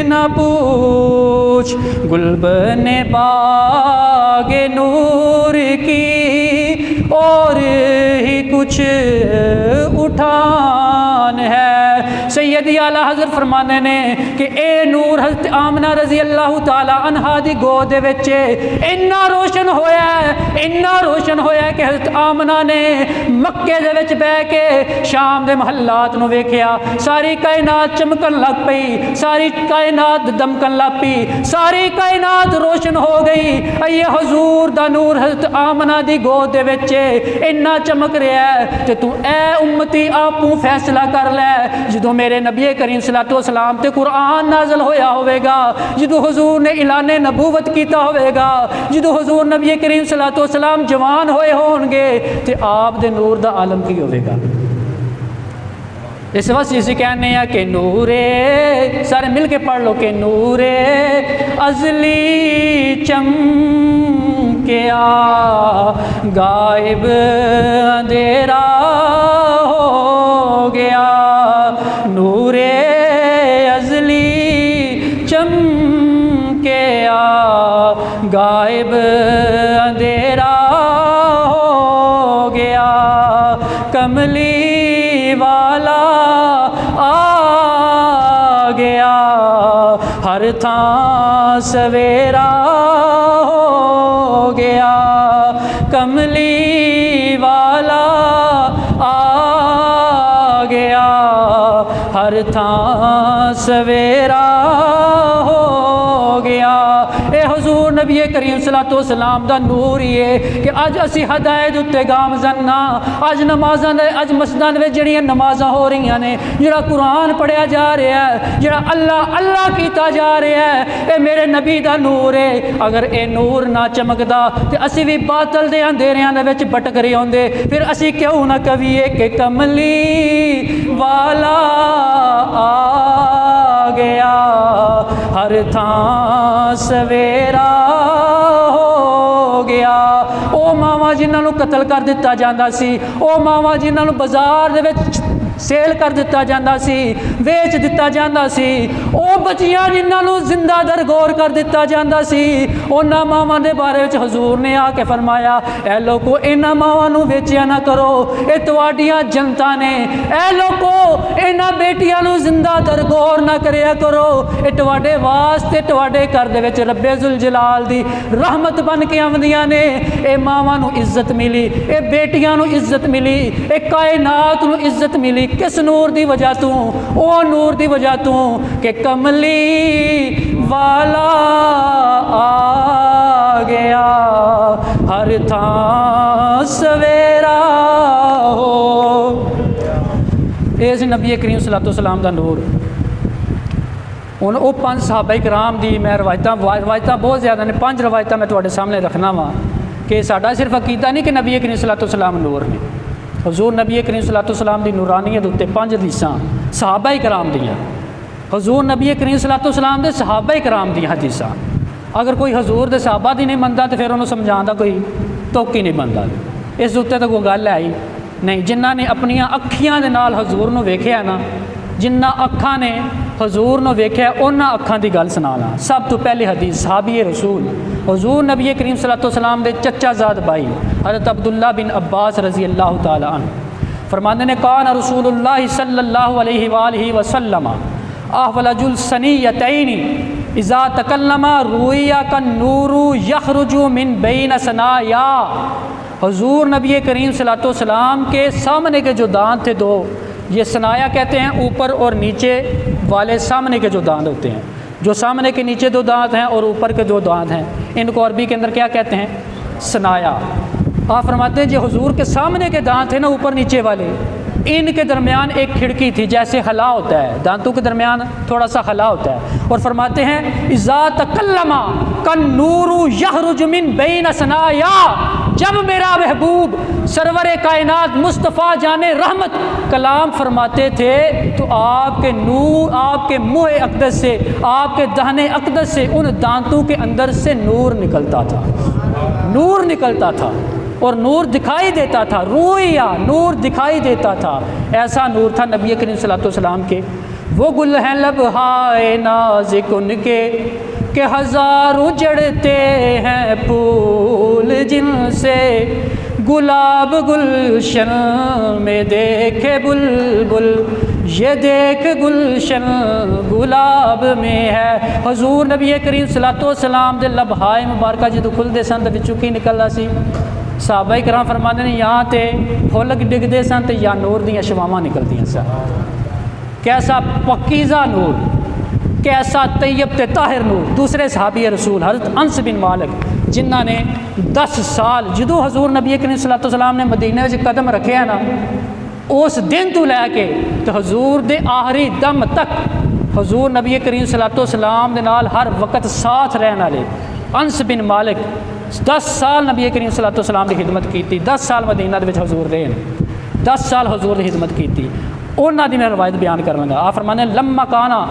نہ پوچھ، گلبن باغ نور کی اور ہی کچھ اٹھان ہے۔ سیدی اعلیٰ حضرت فرمانے نے کہ اے نور حضرت آمنہ رضی اللہ تعالیٰ عنہا دی گود دے وچ اتنا روشن ہویا ہے کہ حضرت آمنہ نے مکے دے وچ بہ کے شام دے محلات نو ویکھیا، ساری کائنات چمکن لگ پئی، ساری کائنات دمکن لگ پئی، ساری کائنات روشن ہو گئی۔ اے حضور دا نور حضرت آمنہ دی گود دے وچ اتنا چمک رہا ہے تے تو اے امتی آپوں فیصلہ کر لے، جدو میرے نبی کریم صلی اللہ علیہ وسلم تے قرآن نازل ہویا ہوئے گا، جدو حضور نے اعلان نبوت کیتا ہوئے گا، جدو حضور نبی کریم صلی اللہ علیہ وسلم جوان ہوئے ہون گے تے آپ دے نور دا عالم کی ہوئے گا۔ اس وقت اسی کہنے ہیں کہ نورے، سارے مل کے پڑھ لو کہ نورے ازلی چمکیا غائب اندھیرا ہو گیا، نورے ازلی چمکیا غائب اندھیرا ہو گیا، کملی والا آ گیا، ہر تھاں سویرا ہو گیا، کملی والا آ گیا، ہر تھاں سویرا ہو گیا۔ اے حضور نبی کریم صلی اللہ علیہ وسلم دا نور یہ کہ اج اسی ہدایت اتے گامزن اج نمازاں دے اج مسجداں وچ جڑیاں نمازاں ہو رہی نے، جڑا قرآن پڑھیا جا رہا ہے، جڑا اللہ اللہ کیتا جا رہا ہے، اے میرے نبی دا نور ہے۔ اگر اے نور نہ چمکدا تے اسی بھی باطل دے اندھیریاں دے وچ بھٹک رہے ہوندے، پھر اسی کیوں نہ کہیے کہ کملی والا آ گیا، ہر تھاں سویرا ہو گیا۔ او ماواں جنہاں نوں قتل کر دتا جاندا سی، او ماواں جنہاں نوں بازار دے وچ سیل کر دتا جاندا سی، ویچ دتا جاندا سی، او بچیاں جنہاں نوں زندہ درگور کر دتا جاندا سی، انہاں ماواں دے بارے وچ حضور نے آ کے فرمایا اے لوگو انہاں ماواں نوں ویچیا نہ کرو، اے تواڈیاں جنتا نے، اے لوگو انہاں بیٹیاں نوں زندہ درگور نہ کریا کرو، اے تواڈے واسطے تواڈے گھر دے وچ رب ذوالجلال دی رحمت بن کے آوندیاں نے۔ اے ماواں نوں عزت ملی، اے بیٹیاں نوں عزت ملی، اے کائنات نوں عزت ملی، کس نور دی وجہ تو؟ او نور دی وجہ تو کہ کملی والا آ گیا، ہر تھاں سویرا ہو۔ اے سی نبی کریم صلی اللہ علیہ وسلم دا نور۔ ہن وہ 5 صحابہ کرام دی میں روایتاں بہت زیادہ نے، 5 روایتاں میں تواڈے سامنے رکھنا وا کہ ساڈا صرف عقیدہ نہیں کہ نبی کریم صلی اللہ علیہ وسلم نور نے، حضور نبی کریم صلی اللہ علیہ وسلم دی نورانیت اتنے 5 حدیثاں صحابہ کرام دیاں، حضور نبی کریم صلی اللہ علیہ وسلم دے صحابہ کرام دیاں حدیثاں۔ اگر کوئی حضور دے صحابہ دی نہیں منتا تو پھر انہوں سمجھان دا کوئی توق ہی نہیں بنتا، اس اتنے تو کوئی گل ہے ہی نہیں۔ جنہ نے اپنی اکھیاں دے نال حضور نو ویکھیا نا، جنہ اکھاں نے حضور نو ویکھیا انہاں اکھاں دی گل سنانا۔ سب تو پہلی حدیث صحابی رسول حضور نبی کریم صلی اللہ علیہ وسلم دے چچا زاد بھائی حضرت عبداللہ بن عباس رضی اللہ تعالی عنہ فرماندے نے کان رسول اللہ صلی اللہ علیہ وآلہ وسلم احولج السنیتین اذا تکلم رویا کالنور یخرج من بین ثنایا۔ حضور نبی کریم صلی اللہ علیہ وسلم کے سامنے کے جو دانت تھے دو، یہ ثنایا کہتے ہیں اوپر اور نیچے والے سامنے کے جو دانت ہوتے ہیں، جو سامنے کے نیچے 2 دانت ہیں اور اوپر کے 2 دانت ہیں، ان کو عربی کے اندر کیا کہتے ہیں؟ ثنایا۔ آپ فرماتے ہیں جو حضور کے سامنے کے دانت ہیں نا اوپر نیچے والے، ان کے درمیان ایک کھڑکی تھی، جیسے خلا ہوتا ہے، دانتوں کے درمیان تھوڑا سا خلا ہوتا ہے، اور فرماتے ہیں اذا تکلم کالنور یخرج من بین ثنایا، جب میرا محبوب سرور کائنات مصطفیٰ جان رحمت کلام فرماتے تھے تو آپ کے نور، آپ کے منہ اقدس سے، آپ کے دہنے اقدس سے ان دانتوں کے اندر سے نور نکلتا تھا، نور نکلتا تھا اور نور دکھائی دیتا تھا، رویا نور دکھائی دیتا تھا۔ ایسا نور تھا نبی کریم صلی اللہ علیہ وسلم کے۔ وہ گل ہیں لبہائے نازک ان کے کہ ہزاروں جڑتے ہیں پھول جن سے، گلاب گلشن میں دیکھے بلبل، یہ دیکھ گلشن گلاب میں ہے۔ حضور نبی کریم صلی اللہ علیہ وسلم دے لبہائے مبارکہ جدوں کھلدے سن تے وچوں کی نکلدا سی؟ صحابہ کرام فرماندے نے یہاں تے پھل ڈگدے سن تے یا نور دیاں شواواں نکلدیاں سن۔ کیسا پکیزہ نور، کیسا طیب تے طاہر نور۔ دوسرے صحابی رسول حضرت انس بن مالک جنہ نے 10 سال جدوں حضور نبی کریم صلی اللہ علیہ وسلم نے مدینہ وچ قدم رکھے نا، اس دن تو لے کے تو حضور دے آخری دم تک حضور نبی کریم صلی اللہ علیہ وسلم دے نال ہر وقت ساتھ رہن والے انس بن مالک 10 سال نبی کریم صلی اللہ علیہ وسلم کی خدمت کی، 10 سال مدینہ دے وچ حضور رہے، 10 سال حضور کی خدمت کی۔ انہاں دی میں روایت بیان کروں گا۔ آپ فرمانے لما کانا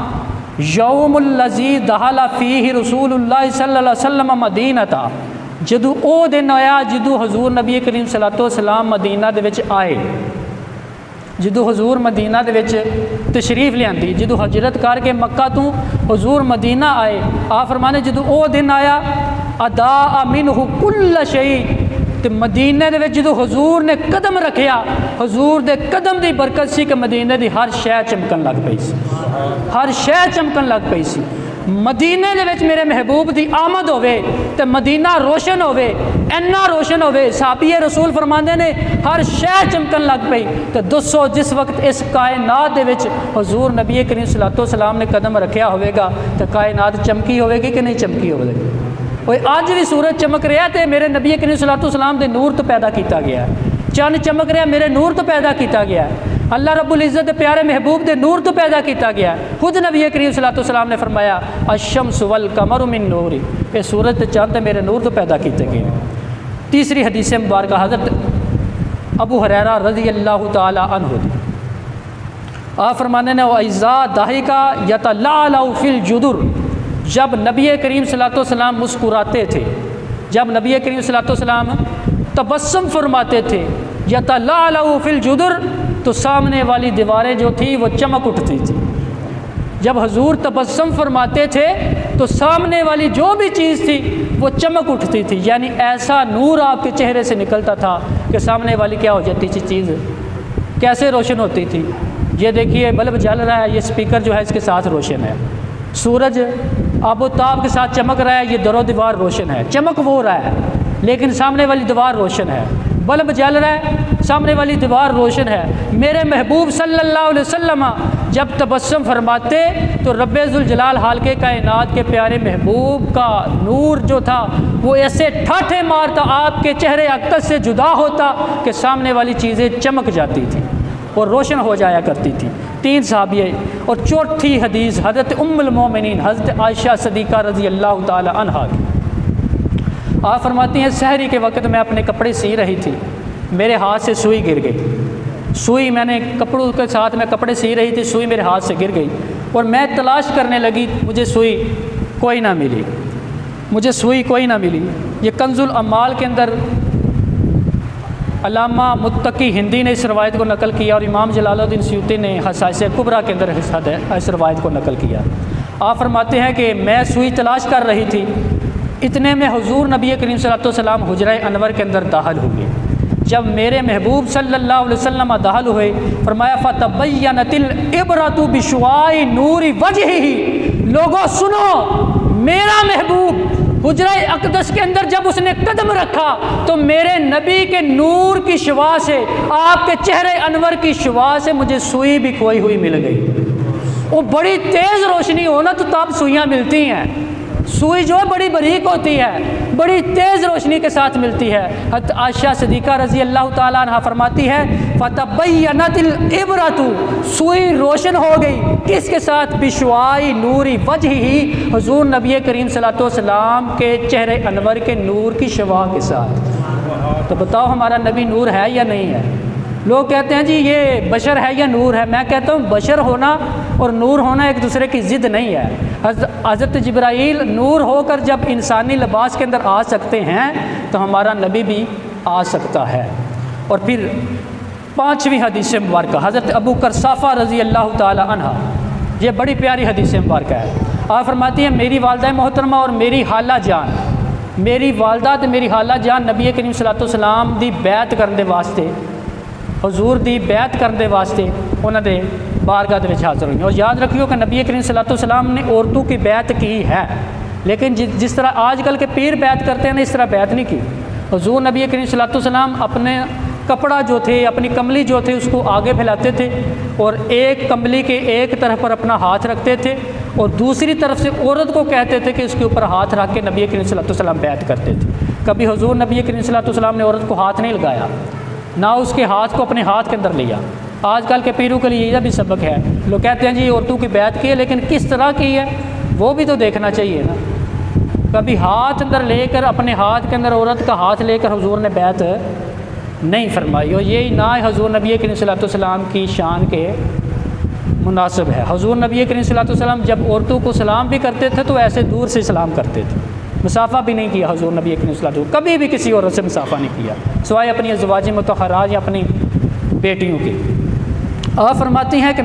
یوم الذی دخل فیہ رسول اللہ صلی اللہ علیہ وسلم مدینہ تا، جدو او دن آیا جدو حضور نبی کریم صلی اللہ علیہ وسلم مدینہ دے وچ آئے، جدو حضور مدینہ دے وچ تشریف لیاندی، جدو ہجرت کر کے مکہ تو حضور مدینہ آئے، آپ فرمانے جدو او دن آیا ادا منہ کل شیء، تے مدینہ دے وچ جدو حضور نے قدم رکھیا، حضور دے قدم دی برکت سی کہ مدینہ دی ہر شے چمکن لگ پئی سی، ہر شے چمکن لگ پئی سی۔ مدینہ دے وچ میرے محبوب دی آمد ہوئے تے مدینہ روشن ہوئے، اینا روشن ہوئے، صحابی رسول فرماندے نے ہر شے چمکن لگ پئی۔ تے دسو جس وقت اس کائنات دے وچ حضور نبی کریم صلی اللہ علیہ وسلم نے قدم رکھیا ہوئے گا تے کائنات چمکی ہوئے گی کہ نہیں چمکی ہوئے گی؟ وہ آج بھی سورج چمک رہا تے میرے نبی کریم صلی اللہ علیہ وسلم دے نور تو پیدا کیتا گیا ہے، چند چمک رہا میرے نور تو پیدا کیتا گیا ہے، اللہ رب العزت دے پیارے محبوب دے نور تو پیدا کیتا گیا ہے۔ خود نبی کریم صلی اللہ علیہ وسلم نے فرمایا الشمس والقمر من نوری، یہ سورج تے چاند میرے نور تو پیدا کیتے گئے۔ تیسری حدیث مبارکہ حضرت ابو ہریرہ رضی اللہ تعالی عنہ، آپ فرمانے نے وَإِذَا ضَحِكَ يَتَلَأْلَأُ فِي الْجُدُرِ، جب نبی کریم صلی اللہ علیہ وسلم مسکراتے تھے، جب نبی کریم صلی اللہ علیہ وسلم تبسم فرماتے تھے، یتلألأ فی الجدر، تو سامنے والی دیواریں جو تھی وہ چمک اٹھتی تھی۔ جب حضور تبسم فرماتے تھے تو سامنے والی جو بھی چیز تھی وہ چمک اٹھتی تھی، یعنی ایسا نور آپ کے چہرے سے نکلتا تھا کہ سامنے والی کیا ہو جاتی تھی چیز، کیسے روشن ہوتی تھی۔ یہ دیکھیے بلب جل رہا ہے، یہ سپیکر جو ہے اس کے ساتھ روشن ہے، سورج آب و تاب کے ساتھ چمک رہا ہے، یہ در و دیوار روشن ہے، چمک وہ رہا ہے لیکن سامنے والی دیوار روشن ہے، بلب جل رہا ہے سامنے والی دیوار روشن ہے۔ میرے محبوب صلی اللہ علیہ وسلم جب تبسم فرماتے تو رب ذوالجلال حال کے کائنات کے پیارے محبوب کا نور جو تھا وہ ایسے ٹھاٹھے مارتا، آپ کے چہرے اقدس سے جدا ہوتا کہ سامنے والی چیزیں چمک جاتی تھیں۔ وہ روشن ہو جایا کرتی تھی۔ 3 صحابیہ، اور چوتھی حدیث حضرت ام المومنین حضرت عائشہ صدیقہ رضی اللہ تعالی عنہا کی۔ آپ فرماتی ہیں سحری کے وقت میں اپنے کپڑے سی رہی تھی، میرے ہاتھ سے سوئی گر گئی۔ سوئی میں نے کپڑوں کے ساتھ میں کپڑے سی رہی تھی، سوئی میرے ہاتھ سے گر گئی اور میں تلاش کرنے لگی، مجھے سوئی کوئی نہ ملی، مجھے سوئی کوئی نہ ملی۔ یہ کنز الاعمال کے اندر علامہ متقی ہندی نے اس روایت کو نقل کیا اور امام جلال الدین سیوطی نے خصائص کبریٰ کے اندر اس روایت کو نقل کیا۔ آپ فرماتے ہیں کہ میں سوئی تلاش کر رہی تھی، اتنے میں حضور نبی کریم صلی اللہ علیہ وسلم حجرہ انور کے اندر داخل ہوئے۔ جب میرے محبوب صلی اللہ علیہ وسلم داخل ہوئے، فرمایا فَتَبَيَّنَتِ الْعِبْرَةُ بِشُعَاعِ نُورِ وَجْهِهِ، لوگوں سنو، میرا محبوب حجرہ اقدس کے اندر جب اس نے قدم رکھا تو میرے نبی کے نور کی شعاع سے، آپ کے چہرے انور کی شعاع سے مجھے سوئی بھی کھوئی ہوئی مل گئی۔ وہ بڑی تیز روشنی ہونا تو تب سوئیاں ملتی ہیں، سوئی جو بڑی باریک ہوتی ہے، بڑی تیز روشنی کے ساتھ ملتی ہے۔ حضرت عائشہ صدیقہ رضی اللہ تعالیٰ عنہ فرماتی ہے فَتَبَيَّنَتِ الْعِبْرَةُ، سوئی روشن ہو گئی، کس کے ساتھ؟ بِشُعَاعِ نُورِ وَجْهِهِ، حضور نبی کریم صلی اللہ علیہ وسلم کے چہرے انور کے نور کی شعاع کے ساتھ۔ تو بتاؤ ہمارا نبی نور ہے یا نہیں ہے؟ لوگ کہتے ہیں جی یہ بشر ہے یا نور ہے، میں کہتا ہوں بشر ہونا اور نور ہونا ایک دوسرے کی ضد نہیں ہے۔ حضرت جبرائیل نور ہو کر جب انسانی لباس کے اندر آ سکتے ہیں تو ہمارا نبی بھی آ سکتا ہے۔ اور پھر 5ویں حدیث مبارکہ حضرت ابو قرصافہ رضی اللہ تعالی عنہ، یہ بڑی پیاری حدیث مبارکہ ہے۔ آپ فرماتی ہیں میری والدہ محترمہ اور میری خالہ جان، میری والدہ تے میری خالہ جان نبی کریم صلی اللہ علیہ وسلم دی بیعت کرنے واسطے، حضور دی بیعت کرنے واسطے انہوں نے بارگاہ دے وچ حاضر ہوئی۔ اور یاد رکھیو کہ نبی کریم صلی اللہ علیہ وسلم نے عورتوں کی بیعت کی ہے، لیکن جس طرح آج کل کے پیر بیعت کرتے ہیں اس طرح بیعت نہیں کی۔ حضور نبی کریم صلی اللہ علیہ وسلم اپنے کپڑا جو تھے، اپنی کملی جو تھے اس کو آگے پھیلاتے تھے اور ایک کملی کے ایک طرف پر اپنا ہاتھ رکھتے تھے اور دوسری طرف سے عورت کو کہتے تھے کہ اس کے اوپر ہاتھ رکھ کے نبی کریم صلی اللہ علیہ وسلم بیعت کرتے تھے۔ کبھی حضور نبی کریم صلی اللہ علیہ وسلم نے عورت کو ہاتھ نہیں لگایا، نہ اس کے ہاتھ کو اپنے ہاتھ کے اندر لیا۔ آج کل کے پیروں کے لیے یہ بھی سبق ہے، لوگ کہتے ہیں جی عورتوں کی بیعت کی ہے، لیکن کس طرح کی ہے وہ بھی تو دیکھنا چاہیے نا۔ کبھی ہاتھ اندر لے کر، اپنے ہاتھ کے اندر عورت کا ہاتھ لے کر حضور نے بیعت نہیں فرمائی، اور یہی نہ حضور نبی کریم صلی اللہ علیہ وسلم کی شان کے مناسب ہے۔ حضور نبی کریم صلی اللہ علیہ وسلم جب عورتوں کو سلام بھی کرتے تھے تو ایسے دور سے سلام کرتے تھے، مسافہ بھی نہیں کیا حضور نبی کریم صلی اللہ علیہ وسلم، کبھی بھی کسی عورت سے مسافہ نہیں کیا سوائے اپنی ازواج مطہرات یا اپنی بیٹیوں کی۔ آپ فرماتی ہیں کہ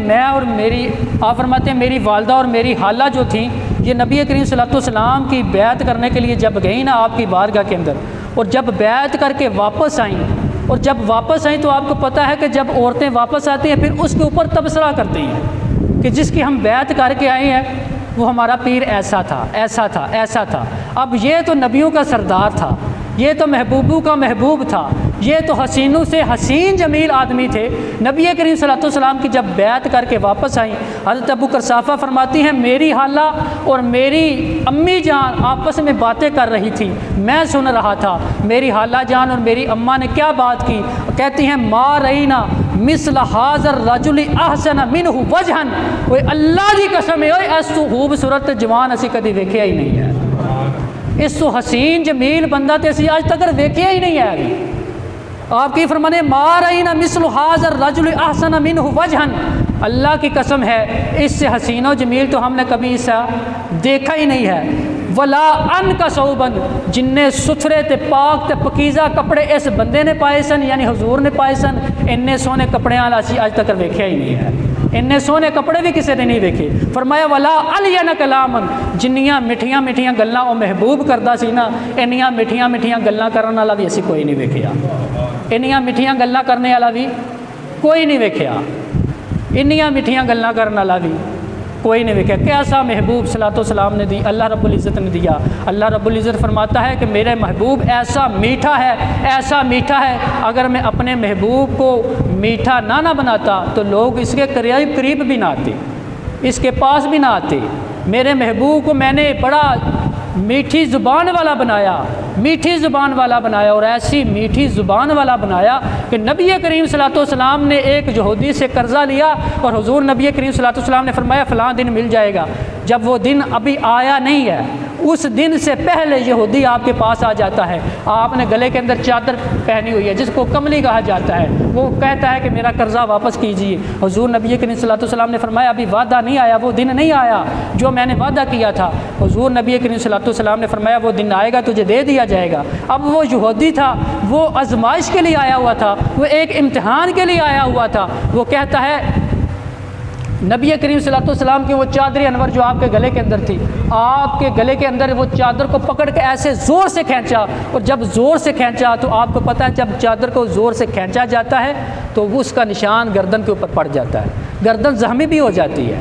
آپ فرماتے ہیں میری والدہ اور میری خالہ جو تھیں یہ نبی کریم صلی اللہ علیہ وسلم کی بیعت کرنے کے لیے جب گئیں نا آپ کی بارگاہ کے اندر، اور جب بیعت کر کے واپس آئیں، اور جب واپس آئیں تو آپ کو پتہ ہے کہ جب عورتیں واپس آتی ہیں پھر اس کے اوپر تبصرہ کرتی ہیں کہ جس کی ہم بیعت کر کے آئے ہیں وہ ہمارا پیر ایسا تھا، ایسا تھا، ایسا تھا۔ اب یہ تو نبیوں کا سردار تھا، یہ تو محبوبوں کا محبوب تھا، یہ تو حسینوں سے حسین جمیل آدمی تھے۔ نبی کریم صلی اللہ علیہ وسلم کی جب بیعت کر کے واپس آئیں، حضرت ابو قرصافہ فرماتی ہیں میری خالہ اور میری امی جان آپس میں باتیں کر رہی تھی، میں سن رہا تھا۔ میری خالہ جان اور میری اماں نے کیا بات کی؟ کہتی ہیں ما رینا مثل حاضر رجل احسن منہ وجہن، کوئی اللہ کی قسم ہے اس تو خوبصورت جوان اسی کدی ویکھیا ہی نہیں ہے، اس تو حسین جمیل بندہ تے اسی آج تک ویکھیا ہی نہیں ہے۔ آپ کی فرمانے ما رینا مثل حاضر رجل احسن منہ وجہن، اللہ کی قسم ہے اس سے حسین و جمیل تو ہم نے کبھی ایسا دیکھا ہی نہیں ہے۔ ولا ان کا صوبن، جننے ستھرے تے پاک تے پکیزہ کپڑے اس بندے نے پائے سن، یعنی حضور نے پائے سن، اننے سونے کپڑے والا اسی آج تک ویکھیا ہی نہیں ہے، اننے سونے کپڑے بھی کسی نے نہیں ویکھے۔ فرمایا ولا الین کلامن، جنیاں میٹھیاں میٹھیاں گلاں او محبوب کردا سی نا، انیاں میٹھیاں میٹھیاں گلاں کرن والا بھی اسی کوئی نہیں ویکھیا، انیاں میٹھیاں گلاں کرنے والا بھی کوئی نہیں ویکھیا، انیاں میٹھیاں گلاں کرن والا بھی کوئی نہیں ویکھیا۔ کیسا محبوب صلاۃ و سلام نے دی، اللہ رب العزت نے دیا۔ اللہ رب العزت فرماتا ہے کہ میرے محبوب ایسا میٹھا ہے، ایسا میٹھا ہے، اگر میں اپنے محبوب کو میٹھا نہ بناتا تو لوگ اس کے قریب بھی نہ آتے، اس کے پاس بھی نہ آتے۔ میرے محبوب کو میں نے بڑا میٹھی زبان والا بنایا، میٹھی زبان والا بنایا، اور ایسی میٹھی زبان والا بنایا کہ نبی کریم صلی اللہ علیہ وسلم نے ایک یہودی سے قرضہ لیا اور حضور نبی کریم صلی اللہ علیہ وسلم نے فرمایا فلاں دن مل جائے گا۔ جب وہ دن ابھی آیا نہیں ہے، اس دن سے پہلے یہودی آپ کے پاس آ جاتا ہے، آپ نے گلے کے اندر چادر پہنی ہوئی ہے جس کو کملی کہا جاتا ہے، وہ کہتا ہے کہ میرا قرضہ واپس کیجیے۔ حضور نبی کریم صلی اللہ علیہ وسلم نے فرمایا ابھی وعدہ نہیں آیا، وہ دن نہیں آیا جو میں نے وعدہ کیا تھا۔ حضور نبی کریم صلی اللہ علیہ وسلم نے فرمایا وہ دن آئے گا، تجھے دے دیا جائے گا۔ اب وہ یہودی تھا، وہ آزمائش کے لیے آیا ہوا تھا، وہ ایک امتحان کے لیے آیا ہوا تھا۔ وہ کہتا ہے نبی کریم صلی اللہ علیہ وسلم کی وہ چادر انور جو آپ کے گلے کے اندر تھی، آپ کے گلے کے اندر وہ چادر کو پکڑ کے ایسے زور سے کھینچا، اور جب زور سے کھینچا تو آپ کو پتہ ہے جب چادر کو زور سے کھینچا جاتا ہے تو اس کا نشان گردن کے اوپر پڑ جاتا ہے، گردن زخمی بھی ہو جاتی ہے،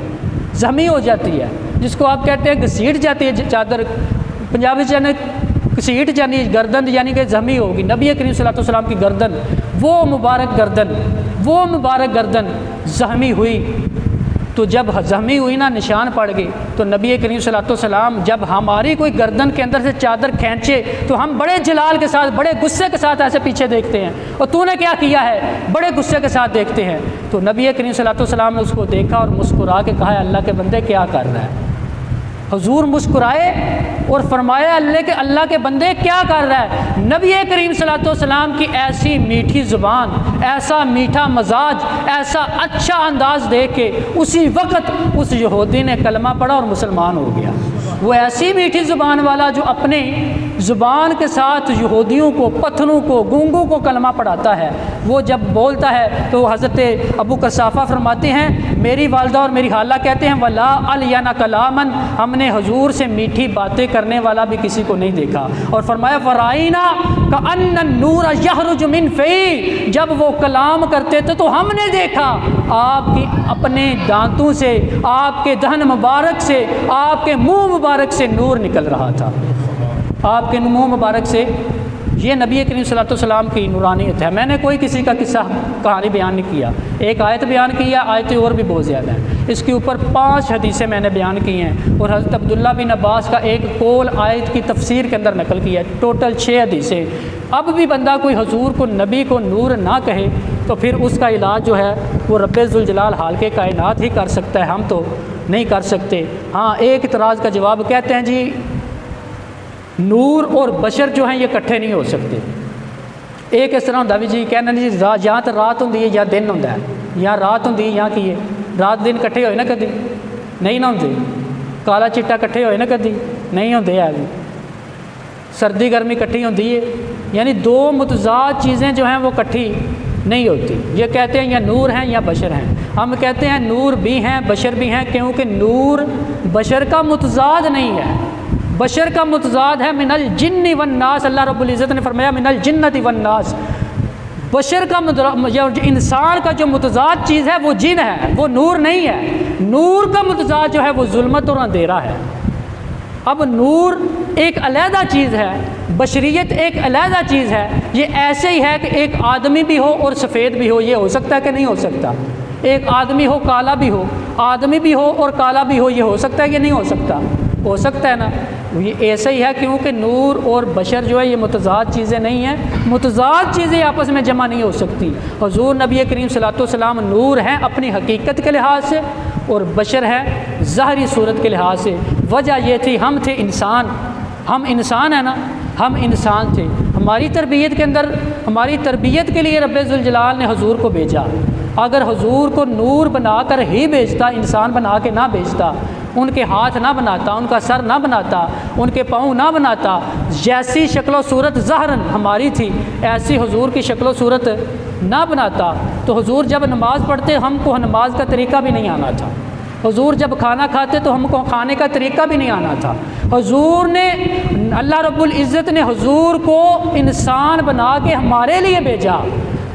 زخمی ہو جاتی ہے، جس کو آپ کہتے ہیں گھسیٹ جاتی ہے چادر، پنجابی سے گھسیٹ یعنی گردن یعنی کہ زخمی ہوگی۔ نبی کریم صلی اللہ علیہ وسلم کی گردن، وہ مبارک گردن زخمی ہوئی، تو جب زخمی ہوئی نا، نشان پڑ گئی، تو نبی کریم صلی اللہ علیہ وسلم جب ہماری کوئی گردن کے اندر سے چادر کھینچے تو ہم بڑے جلال کے ساتھ، بڑے غصے کے ساتھ ایسے پیچھے دیکھتے ہیں، اور تو نے کیا کیا ہے، بڑے غصے کے ساتھ دیکھتے ہیں۔ تو نبی کریم صلی اللہ علیہ وسلم نے اس کو دیکھا اور مسکرا کے کہا اللہ کے بندے کیا کر رہا ہے۔ حضور مسکرائے اور فرمایا اللہ کے بندے کیا کر رہا ہے۔ نبی کریم صلی اللہ علیہ وسلم کی ایسی میٹھی زبان، ایسا میٹھا مزاج، ایسا اچھا انداز دیکھ کے اسی وقت اس یہودی نے کلمہ پڑھا اور مسلمان ہو گیا۔ وہ ایسی میٹھی زبان والا جو اپنے زبان کے ساتھ یہودیوں کو، پتھروں کو، گونگوں کو کلمہ پڑھاتا ہے، وہ جب بولتا ہے تو حضرت ابو قصافہ فرماتے ہیں میری والدہ اور میری خالہ کہتے ہیں ولا الینا کلامن، ہم نے حضور سے میٹھی باتیں کرنے والا بھی کسی کو نہیں دیکھا، اور فرمایا فرائنا کأن النور یخرج من فی، جب وہ کلام کرتے تھے تو ہم نے دیکھا آپ کی اپنے دانتوں سے، آپ کے دہن مبارک سے، آپ کے منہ مبارک سے نور نکل رہا تھا، آپ کے منہ مبارک سے۔ یہ نبی کریم صلی اللہ علیہ وسلم کی نورانیت ہے۔ میں نے کوئی کسی کا قصہ کہانی بیان نہیں کیا، ایک آیت بیان کیا، آیتیں اور بھی بہت زیادہ ہیں، اس کے اوپر 5 حدیثیں میں نے بیان کی ہیں، اور حضرت عبداللہ بن عباس کا ایک قول آیت کی تفسیر کے اندر نقل کیا ہے، ٹوٹل 6 حدیثیں۔ اب بھی بندہ کوئی حضور کو، نبی کو نور نہ کہے تو پھر اس کا علاج جو ہے وہ رب ذوالجلال خالق کائنات ہی کر سکتا ہے، ہم تو نہیں کر سکتے۔ ہاں ایک اعتراض کا جواب کہتے ہیں جی نور اور بشر جو ہیں یہ کٹھے نہیں ہو سکتے۔ ایک اس طرح ہوتا بھی جی کہنا جی یہاں تو رات ہوں یا دن ہوں، یہاں رات ہوں یہاں کی ہے، رات دن کٹھے ہوئے نا کدی نہیں نہ ہوتے، کالا چٹا کٹھے ہوئے نا کدی نہیں ہوتے ہے، سردی گرمی کٹھی ہوتی ہے، یعنی 2 متضاد چیزیں جو ہیں وہ کٹھی نہیں ہوتی۔ یہ کہتے ہیں یا نور ہیں یا بشر ہیں، ہم کہتے ہیں نور بھی ہیں بشر بھی ہیں، کیونکہ نور بشر کا متضاد نہیں ہے، بشر کا متضاد ہے من الجن والناس، اللہ رب العزت نے فرمایا من الجنۃ والناس، بشر کا انسان کا جو متضاد چیز ہے وہ جن ہے، وہ نور نہیں ہے۔ نور کا متضاد جو ہے وہ ظلمت اور اندھیرا ہے۔ اب نور ایک علیحدہ چیز ہے، بشریت ایک علیحدہ چیز ہے، یہ ایسے ہی ہے کہ ایک آدمی بھی ہو اور سفید بھی ہو، یہ ہو سکتا ہے کہ نہیں ہو سکتا؟ ایک آدمی ہو کالا بھی ہو، آدمی بھی ہو اور کالا بھی ہو، یہ ہو سکتا ہے کہ نہیں ہو سکتا؟ ہو سکتا ہے نا، یہ ایسا ہی ہے، کیونکہ نور اور بشر جو ہے یہ متضاد چیزیں نہیں ہیں، متضاد چیزیں آپس میں جمع نہیں ہو سکتی۔ حضور نبی کریم صلی اللہ علیہ وسلم نور ہیں اپنی حقیقت کے لحاظ سے، اور بشر ہیں ظاہری صورت کے لحاظ سے۔ وجہ یہ تھی ہم تھے انسان، ہم انسان ہیں نا، ہم انسان تھے، ہماری تربیت کے اندر، ہماری تربیت کے لیے رب ذوالجلال نے حضور کو بھیجا۔ اگر حضور کو نور بنا کر ہی بھیجتا، انسان بنا کے نہ بھیجتا، ان کے ہاتھ نہ بناتا، ان کا سر نہ بناتا، ان کے پاؤں نہ بناتا، جیسی شکل و صورت ظاہراً ہماری تھی ایسی حضور کی شکل و صورت نہ بناتا، تو حضور جب نماز پڑھتے ہم کو نماز کا طریقہ بھی نہیں آنا تھا، حضور جب کھانا کھاتے تو ہم کو کھانے کا طریقہ بھی نہیں آنا تھا۔ حضور نے، اللہ رب العزت نے حضور کو انسان بنا کے ہمارے لیے بھیجا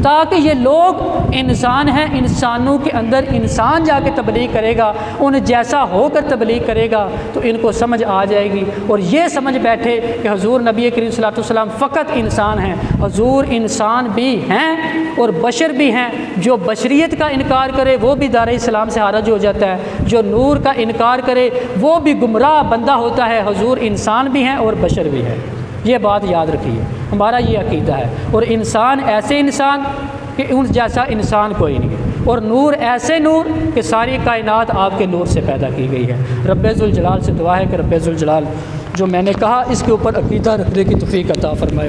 تاکہ یہ لوگ انسان ہیں، انسانوں کے اندر انسان جا کے تبلیغ کرے گا، ان جیسا ہو کر تبلیغ کرے گا تو ان کو سمجھ آ جائے گی، اور یہ سمجھ بیٹھے کہ حضور نبی کریم صلی اللہ علیہ وسلم فقط انسان ہیں۔ حضور انسان بھی ہیں اور بشر بھی ہیں۔ جو بشریت کا انکار کرے وہ بھی دار اسلام سے خارج ہو جاتا ہے، جو نور کا انکار کرے وہ بھی گمراہ بندہ ہوتا ہے۔ حضور انسان بھی ہیں اور بشر بھی ہیں، یہ بات یاد رکھیے، ہمارا یہ عقیدہ ہے۔ اور انسان ایسے انسان کہ ان جیسا انسان کوئی نہیں ہے، اور نور ایسے نور کہ ساری کائنات آپ کے نور سے پیدا کی گئی ہے۔ رب ذوالجلال سے دعا ہے کہ رب ذوالجلال جو میں نے کہا اس کے اوپر عقیدہ رکھنے کی توفیق عطا فرمائے۔